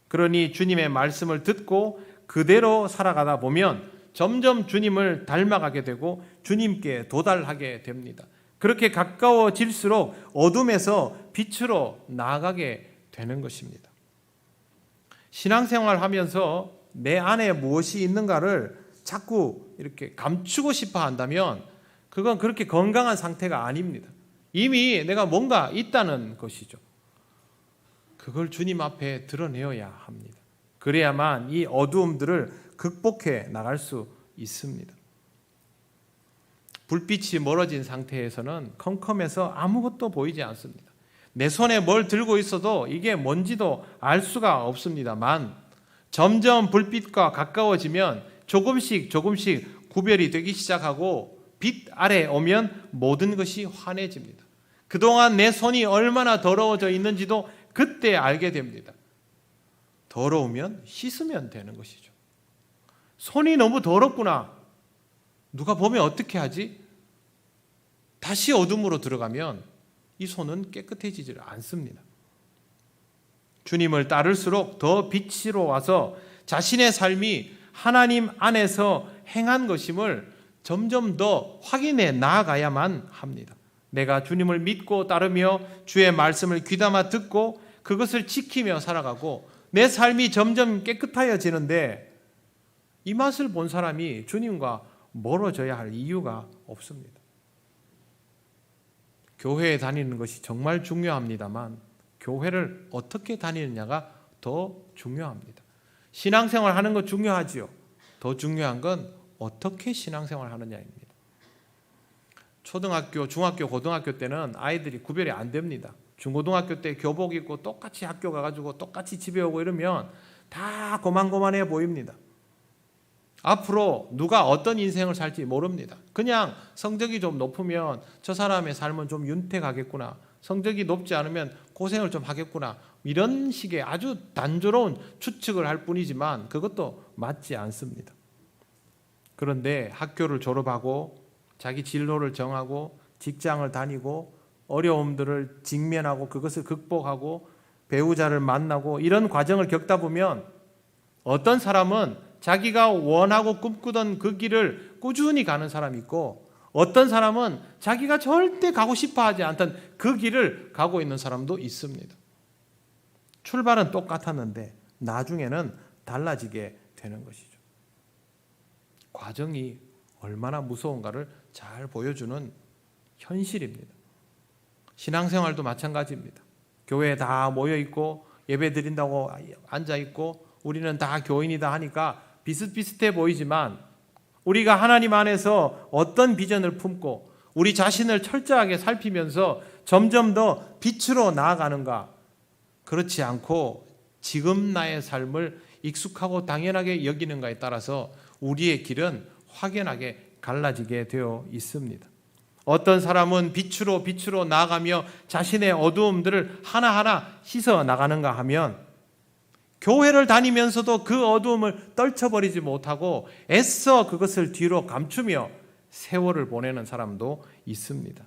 그러니 주님의 말씀을 듣고 그대로 살아가다 보면 점점 주님을 닮아가게 되고 주님께 도달하게 됩니다. 그렇게 가까워질수록 어둠에서 빛으로 나아가게 되는 것입니다. 신앙생활 하면서 내 안에 무엇이 있는가를 자꾸 이렇게 감추고 싶어 한다면 그건 그렇게 건강한 상태가 아닙니다. 이미 내가 뭔가 있다는 것이죠. 그걸 주님 앞에 드러내어야 합니다. 그래야만 이 어두움들을 극복해 나갈 수 있습니다. 불빛이 멀어진 상태에서는 컴컴해서 아무것도 보이지 않습니다. 내 손에 뭘 들고 있어도 이게 뭔지도 알 수가 없습니다만 점점 불빛과 가까워지면 조금씩 구별이 되기 시작하고 빛 아래 오면 모든 것이 환해집니다. 그동안 내 손이 얼마나 더러워져 있는지도 그때 알게 됩니다. 더러우면 씻으면 되는 것이죠. 손이 너무 더럽구나. 누가 보면 어떻게 하지? 다시 어둠으로 들어가면 이 손은 깨끗해지지 않습니다. 주님을 따를수록 더 빛으로 와서 자신의 삶이 하나님 안에서 행한 것임을 점점 더 확인해 나아가야만 합니다. 내가 주님을 믿고 따르며 주의 말씀을 귀담아 듣고 그것을 지키며 살아가고 내 삶이 점점 깨끗해지는데 이 맛을 본 사람이 주님과 멀어져야 할 이유가 없습니다. 교회에 다니는 것이 정말 중요합니다만 교회를 어떻게 다니느냐가 더 중요합니다. 신앙생활 하는 거 중요하지요. 더 중요한 건 어떻게 신앙생활 하느냐입니다. 초등학교, 중학교, 고등학교 때는 아이들이 구별이 안 됩니다. 중고등학교 때 교복 입고 똑같이 학교 가가지고 똑같이 집에 오고 이러면 다 고만고만해 보입니다. 앞으로 누가 어떤 인생을 살지 모릅니다. 그냥 성적이 좀 높으면 저 사람의 삶은 좀 윤택하겠구나. 성적이 높지 않으면 고생을 좀 하겠구나. 이런 식의 아주 단조로운 추측을 할 뿐이지만 그것도 맞지 않습니다. 그런데 학교를 졸업하고 자기 진로를 정하고 직장을 다니고 어려움들을 직면하고 그것을 극복하고 배우자를 만나고 이런 과정을 겪다 보면 어떤 사람은 자기가 원하고 꿈꾸던 그 길을 꾸준히 가는 사람이 있고 어떤 사람은 자기가 절대 가고 싶어 하지 않던 그 길을 가고 있는 사람도 있습니다. 출발은 똑같았는데 나중에는 달라지게 되는 것이죠. 과정이 얼마나 무서운가를 잘 보여주는 현실입니다. 신앙생활도 마찬가지입니다. 교회에 다 모여있고 예배 드린다고 앉아있고 우리는 다 교인이다 하니까 비슷비슷해 보이지만 우리가 하나님 안에서 어떤 비전을 품고 우리 자신을 철저하게 살피면서 점점 더 빛으로 나아가는가, 그렇지 않고 지금 나의 삶을 익숙하고 당연하게 여기는가에 따라서 우리의 길은 확연하게 갈라지게 되어 있습니다. 어떤 사람은 빛으로 나아가며 자신의 어두움들을 하나하나 씻어 나가는가 하면 교회를 다니면서도 그 어두움을 떨쳐버리지 못하고 애써 그것을 뒤로 감추며 세월을 보내는 사람도 있습니다.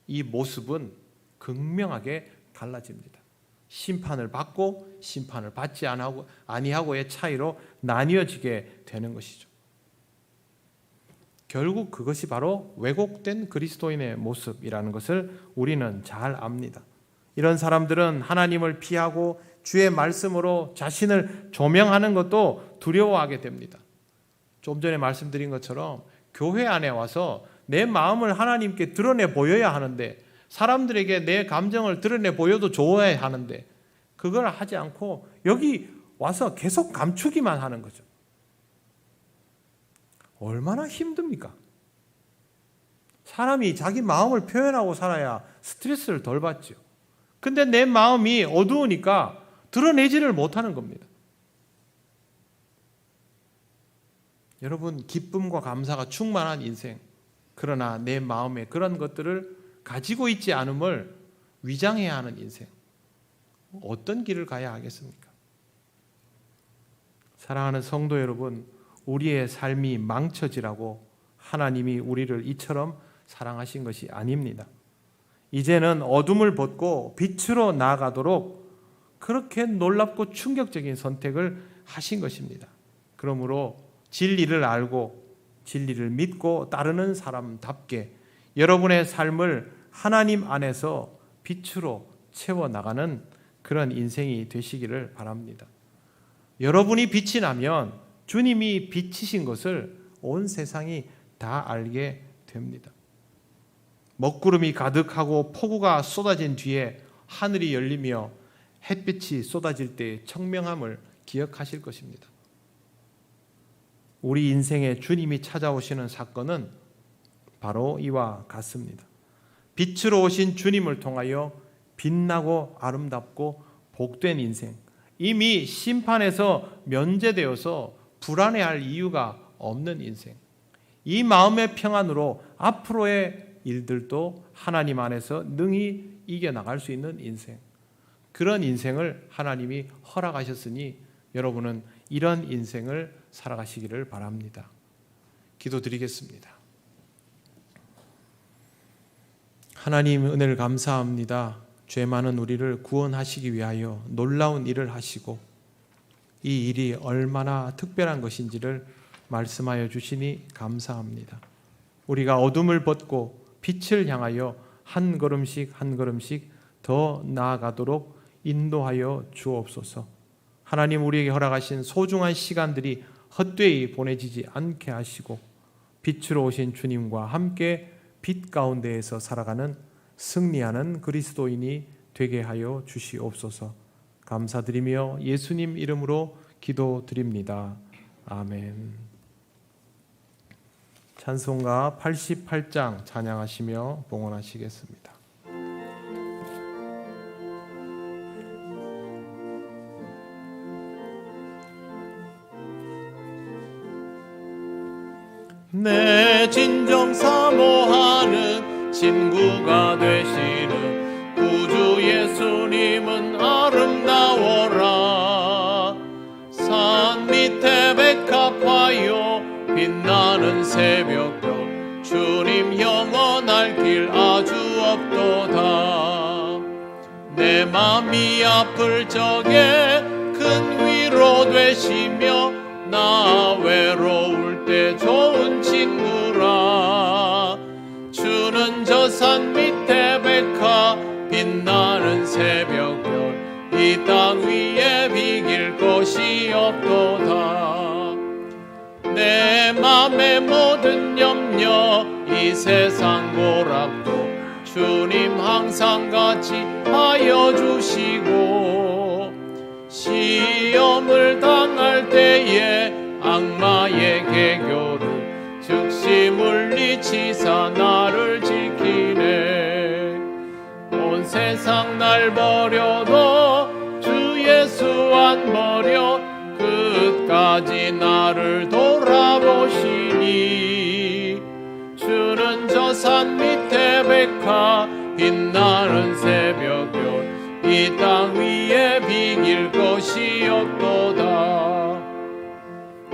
이 모습은 극명하게 달라집니다. 심판을 받고 심판을 받지 아니하고의 차이로 나뉘어지게 되는 것이죠. 결국 그것이 바로 왜곡된 그리스도인의 모습이라는 것을 우리는 잘 압니다. 이런 사람들은 하나님을 피하고 주의 말씀으로 자신을 조명하는 것도 두려워하게 됩니다. 좀 전에 말씀드린 것처럼 교회 안에 와서 내 마음을 하나님께 드러내 보여야 하는데 사람들에게 내 감정을 드러내 보여도 좋아야 하는데 그걸 하지 않고 여기 와서 계속 감추기만 하는 거죠. 얼마나 힘듭니까? 사람이 자기 마음을 표현하고 살아야 스트레스를 덜 받죠. 근데 내 마음이 어두우니까 드러내지를 못하는 겁니다. 여러분, 기쁨과 감사가 충만한 인생, 그러나 내 마음에 그런 것들을 가지고 있지 않음을 위장해야 하는 인생, 어떤 길을 가야 하겠습니까? 사랑하는 성도 여러분, 우리의 삶이 망쳐지라고 하나님이 우리를 이처럼 사랑하신 것이 아닙니다. 이제는 어둠을 벗고 빛으로 나아가도록 그렇게 놀랍고 충격적인 선택을 하신 것입니다. 그러므로 진리를 알고 진리를 믿고 따르는 사람답게 여러분의 삶을 하나님 안에서 빛으로 채워나가는 그런 인생이 되시기를 바랍니다. 여러분이 빛이 나면 주님이 빛이신 것을 온 세상이 다 알게 됩니다. 먹구름이 가득하고 폭우가 쏟아진 뒤에 하늘이 열리며 햇빛이 쏟아질 때의 청명함을 기억하실 것입니다. 우리 인생에 주님이 찾아오시는 사건은 바로 이와 같습니다. 빛으로 오신 주님을 통하여 빛나고 아름답고 복된 인생, 이미 심판에서 면제되어서 불안해할 이유가 없는 인생, 이 마음의 평안으로 앞으로의 일들도 하나님 안에서 능히 이겨나갈 수 있는 인생, 그런 인생을 하나님이 허락하셨으니 여러분은 이런 인생을 살아가시기를 바랍니다. 기도드리겠습니다. 하나님 은혜를 감사합니다. 죄 많은 우리를 구원하시기 위하여 놀라운 일을 하시고 이 일이 얼마나 특별한 것인지를 말씀하여 주시니 감사합니다. 우리가 어둠을 벗고 빛을 향하여 한 걸음씩 한 걸음씩 더 나아가도록 인도하여 주옵소서. 하나님 우리에게 허락하신 소중한 시간들이 헛되이 보내지지 않게 하시고 빛으로 오신 주님과 함께 빛 가운데에서 살아가는 승리하는 그리스도인이 되게 하여 주시옵소서. 감사드리며 예수님 이름으로 기도드립니다. 아멘. 찬송가 88장 찬양하시며 봉헌하시겠습니다. 내 진정 사모하는 친구가 되시는 구주 예수님은 아름다워라. 산 밑에 백합화요 빛나는 새벽별 주님 영원할 길 아주 없도다. 내 맘이 아플 적에 큰 위로 되시며 나 외로울 때 좋은 친구라. 주는 저 산 밑에 백화 빛나는 새벽별 이 땅 위에 비길 곳이 없도다. 내 맘의 모든 염려 이 세상 고락도 주님 항상 같이 하여 주시고 시험을 당할 때에 악마의 개교를 즉시 물리치사 나를 지키네. 온 세상 날 버려도 주 예수 안 버려 끝까지 나를 돌아보시니. 주는 저 산 밑에 백화 빛나는 새벽별 이 땅 위에 비길 것이 없도다.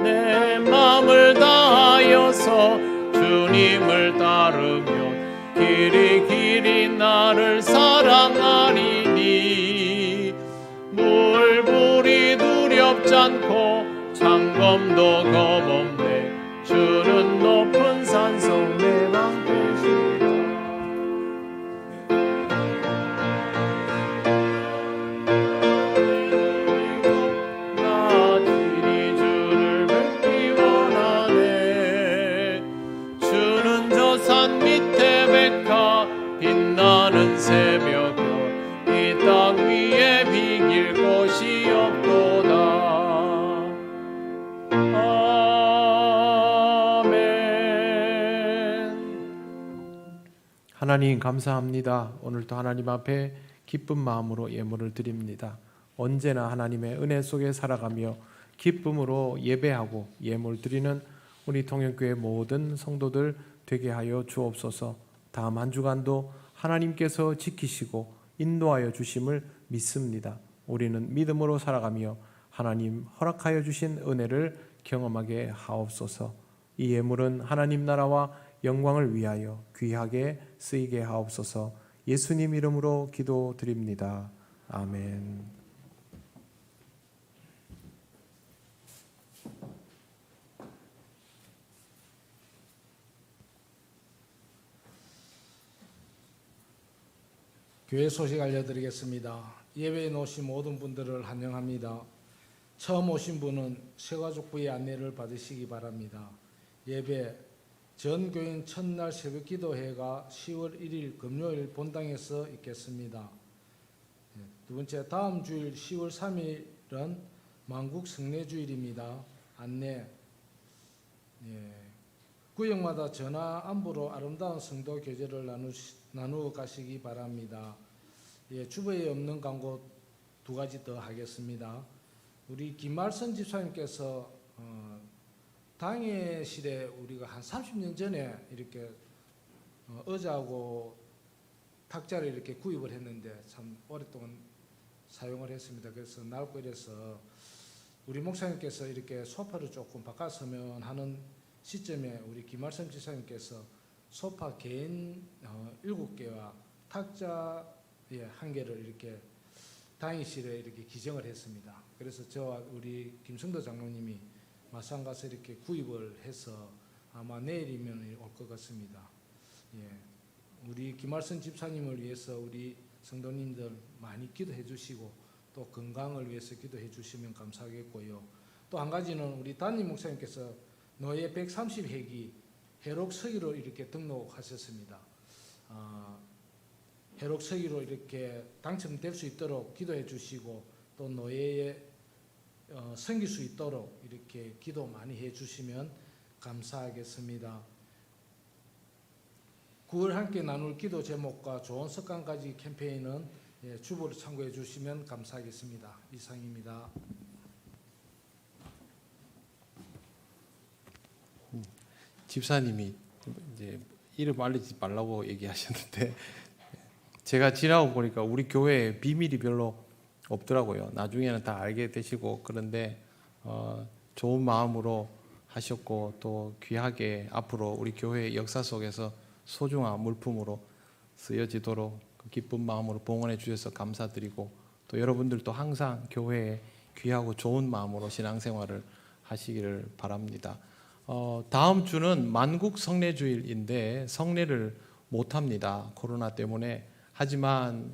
내 맘을 다하여서 주님을 따르면 길이 길이 나를 사랑하리니. 물불이 두렵지 않고 창검도 겁없네. 주는 높은 산성 내 방 되시라. 나 친히 주를 뵙기 원하네. 주는 저 산 밑에 백화 빛나는 새벽별 이 땅 위에 비길 곳이 없도다. 하나님 감사합니다. 오늘도 하나님 앞에 기쁜 마음으로 예물을 드립니다. 언제나 하나님의 은혜 속에 살아가며 기쁨으로 예배하고 예물 드리는 우리 통영교회 모든 성도들 되게 하여 주옵소서. 다음 한 주간도 하나님께서 지키시고 인도하여 주심을 믿습니다. 우리는 믿음으로 살아가며 하나님 허락하여 주신 은혜를 경험하게 하옵소서. 이 예물은 하나님 나라와 영광을 위하여 귀하게 쓰이게 하옵소서. 예수님 이름으로 기도드립니다. 아멘. 교회 소식 알려드리겠습니다. 예배에 오신 모든 분들을 환영합니다. 처음 오신 분은 새가족부의 안내를 받으시기 바랍니다. 예배 전 교인 첫날 새벽 기도회가 10월 1일 금요일 본당에서 있겠습니다. 두 번째, 다음 주일 10월 3일은 만국 성례주일입니다. 안내 구역마다 전화 안부로 아름다운 성도 교제를 나누어 가시기 바랍니다. 주보에 없는 광고 두 가지 더 하겠습니다. 우리 김말선 집사님께서 당회실에 우리가 한 30년 전에 이렇게 의자하고 탁자를 이렇게 구입을 했는데 참 오랫동안 사용을 했습니다. 그래서 낡고 이래서 우리 목사님께서 이렇게 소파를 조금 바꿨으면 하는 시점에 우리 김말선 지사님께서 소파 개인 7개와 탁자 1개를 이렇게 당의실에 이렇게 기증을 했습니다. 그래서 저와 우리 김성도 장로님이 마산 가서 이렇게 구입을 해서 아마 내일이면 올 것 같습니다. 예, 우리 김할선 집사님을 위해서 우리 성도님들 많이 기도해 주시고 또 건강을 위해서 기도해 주시면 감사하겠고요. 또 한 가지는 우리 담임 목사님께서 노예 130회기 해록 서기로 이렇게 등록하셨습니다. 해록 서기로 이렇게 당첨될 수 있도록 기도해 주시고 또 노예에 섬길 수 있도록 이렇게 기도 많이 해 주시면 감사하겠습니다. 9월 함께 나눌 기도 제목과 좋은 습관까지 캠페인은 주보를 참고해 주시면 감사하겠습니다. 이상입니다. 집사님이 이제 이름 알리지 말라고 얘기하셨는데 제가 지나고 보니까 우리 교회에 비밀이 별로 없더라고요. 나중에는 다 알게 되시고 그런데 좋은 마음으로 하셨고 또 귀하게 앞으로 우리 교회의 역사 속에서 소중한 물품으로 쓰여지도록 그 기쁜 마음으로 봉헌해 주셔서 감사드리고 또 여러분들도 항상 교회에 귀하고 좋은 마음으로 신앙생활을 하시기를 바랍니다. 다음 주는 만국 성례주일인데 성례를 못합니다. 코로나 때문에. 하지만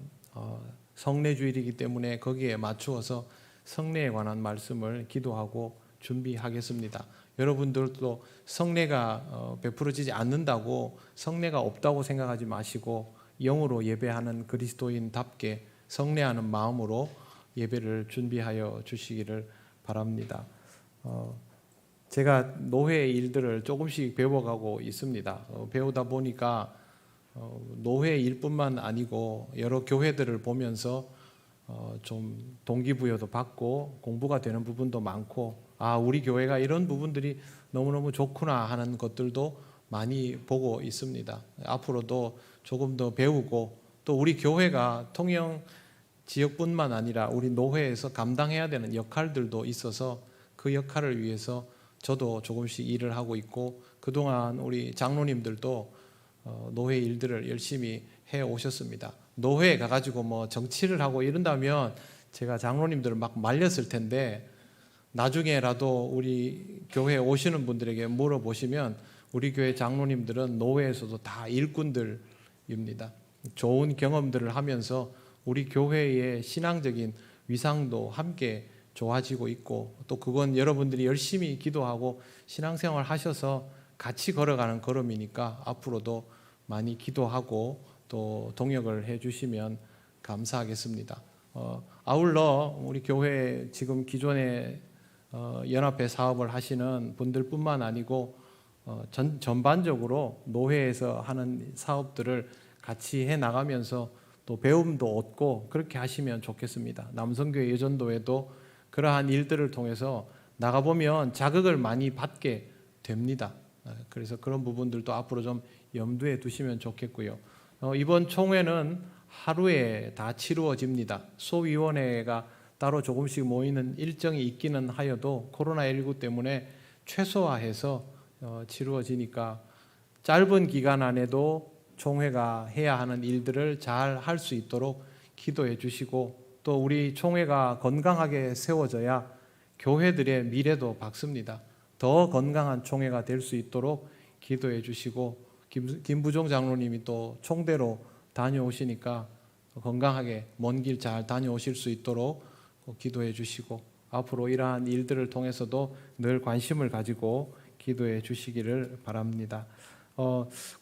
성례주일이기 때문에 거기에 맞추어서 성례에 관한 말씀을 기도하고 준비하겠습니다. 여러분들도 성례가 베풀어지지 않는다고 성례가 없다고 생각하지 마시고 영으로 예배하는 그리스도인답게 성례하는 마음으로 예배를 준비하여 주시기를 바랍니다. 제가 노회의 일들을 조금씩 배워가고 있습니다. 배우다 보니까 노회 일뿐만 아니고 여러 교회들을 보면서 좀 동기부여도 받고 공부가 되는 부분도 많고 우리 교회가 이런 부분들이 너무너무 좋구나 하는 것들도 많이 보고 있습니다. 앞으로도 조금 더 배우고 또 우리 교회가 통영 지역뿐만 아니라 우리 노회에서 감당해야 되는 역할들도 있어서 그 역할을 위해서 저도 조금씩 일을 하고 있고 그동안 우리 장로님들도 노회 일들을 열심히 해 오셨습니다. 노회에 가가지고 뭐 정치를 하고 이런다면 제가 장로님들을 막 말렸을 텐데 나중에라도 우리 교회에 오시는 분들에게 물어보시면 우리 교회 장로님들은 노회에서도 다 일꾼들입니다. 좋은 경험들을 하면서 우리 교회의 신앙적인 위상도 함께 좋아지고 있고 또 그건 여러분들이 열심히 기도하고 신앙생활 하셔서 같이 걸어가는 걸음이니까 앞으로도 많이 기도하고 또 동역을 해주시면 감사하겠습니다. 아울러 우리 교회 지금 기존에 연합회 사업을 하시는 분들뿐만 아니고 전반적으로 노회에서 하는 사업들을 같이 해 나가면서 또 배움도 얻고 그렇게 하시면 좋겠습니다. 남성교회 여전도회도 그러한 일들을 통해서 나가보면 자극을 많이 받게 됩니다. 그래서 그런 부분들도 앞으로 좀 염두에 두시면 좋겠고요. 이번 총회는 하루에 다 치루어집니다. 소위원회가 따로 조금씩 모이는 일정이 있기는 하여도 코로나19 때문에 최소화해서 치루어지니까 짧은 기간 안에도 총회가 해야 하는 일들을 잘 할 수 있도록 기도해 주시고 또 우리 총회가 건강하게 세워져야 교회들의 미래도 밝습니다. 더 건강한 총회가 될 수 있도록 기도해 주시고 김부종 장로님이 또 총대로 다녀오시니까 건강하게 먼 길 잘 다녀오실 수 있도록 기도해 주시고 앞으로 이러한 일들을 통해서도 늘 관심을 가지고 기도해 주시기를 바랍니다.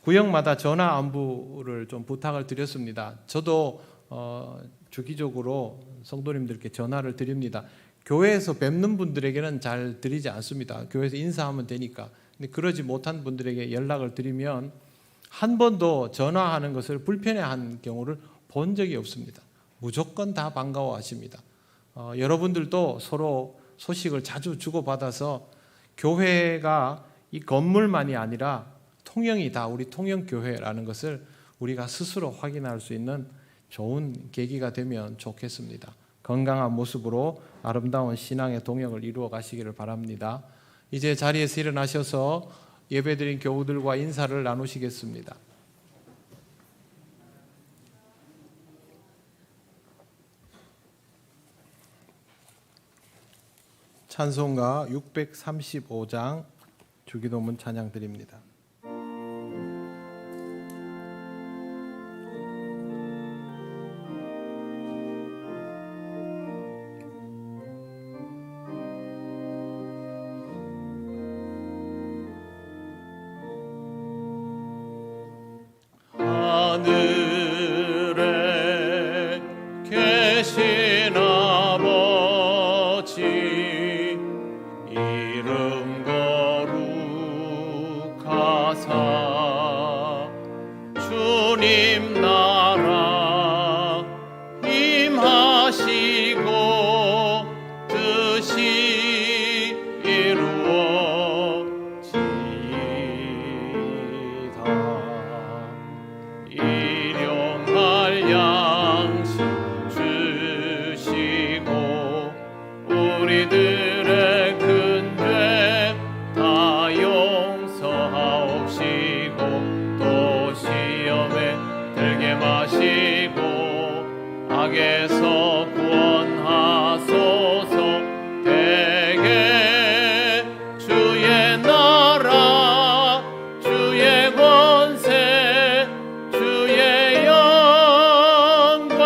구역마다 전화 안부를 좀 부탁을 드렸습니다. 저도 주기적으로 성도님들께 전화를 드립니다. 교회에서 뵙는 분들에게는 잘 드리지 않습니다. 교회에서 인사하면 되니까. 근데 그러지 못한 분들에게 연락을 드리면 한 번도 전화하는 것을 불편해한 경우를 본 적이 없습니다. 무조건 다 반가워하십니다. 여러분들도 서로 소식을 자주 주고받아서 교회가 이 건물만이 아니라 통영이 다 우리 통영교회라는 것을 우리가 스스로 확인할 수 있는 좋은 계기가 되면 좋겠습니다. 건강한 모습으로 아름다운 신앙의 동역을 이루어 가시기를 바랍니다. 이제 자리에서 일어나셔서 예배드린 교우들과 인사를 나누시겠습니다. 찬송가 635장 주기도문 찬양 드립니다. 하늘에 계신 아버지 이름 거룩하사 주님 나라 임하시고 뜻이 이루어지이다. 일용할 양식 주시고 우리들의 큰 죄 다 용서하옵시고 또 시험에 들게 마시고 악에서 구원하소서. 대개 주의 나라 주의 권세 주의 영광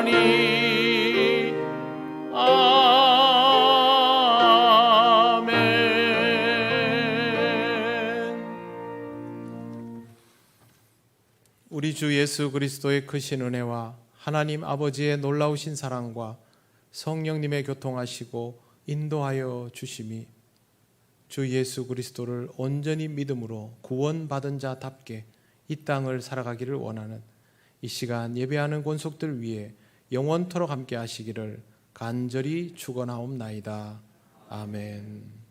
영원히 아멘. 우리 주 예수 그리스도의 크신 은혜와 하나님 아버지의 놀라우신 사랑과 성령님의 교통하시고 인도하여 주심이 주 예수 그리스도를 온전히 믿음으로 구원받은 자답게 이 땅을 살아가기를 원하는 이 시간 예배하는 권속들 위해 영원토록 함께 하시기를 간절히 축원하옵나이다. 아멘.